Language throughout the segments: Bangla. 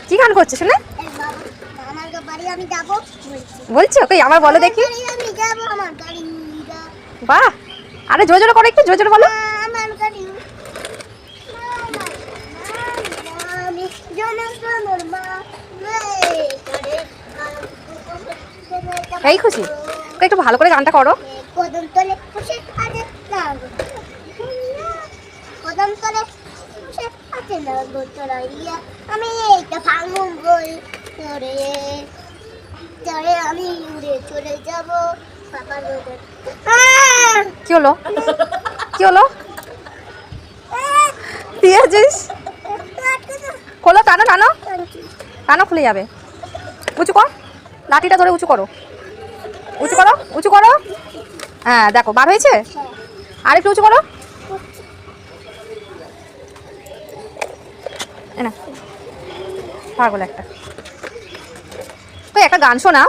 কি গান করছে শুনে? বলছো কই আমার বলো দেখি। বাহ, আরে জোরে জোরে করো, একটু জোরে জোরে বলো। এই খুশি, একটু ভালো করে গানটা করো। আমি একটা ভাঙুন বই করে আমি উড়ে চলে যাব। কি হলো, কি হলো? দিয়েছিস, খোলো, টানো টানো টানো, খুলে যাবে। উঁচু কর, লাঠিটা ধরে উঁচু করো, উঁচু করো, উঁচু করো। হ্যাঁ দেখো বার হয়েছে, আর একটু উঁচু করো। না পাগল একটা, তুই একটা গান শোনা।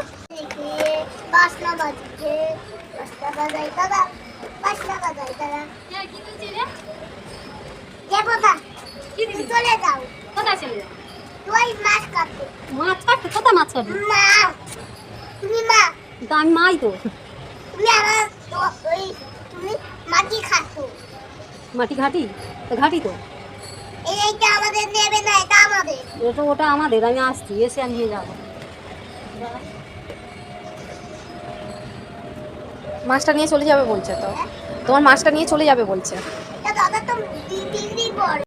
মাছ কাটতে কোথায় মাছ কাটবে? আমি মাই তো। মাটি ঘাটি ঘাটি তো, এটা ওটা আমাদের। আমি আসছি, এসে আমি নিয়ে যাবো। মাছটা নিয়ে চলে যাবে বলছে, তো তোমার মাছটা নিয়ে চলে যাবে বলছে।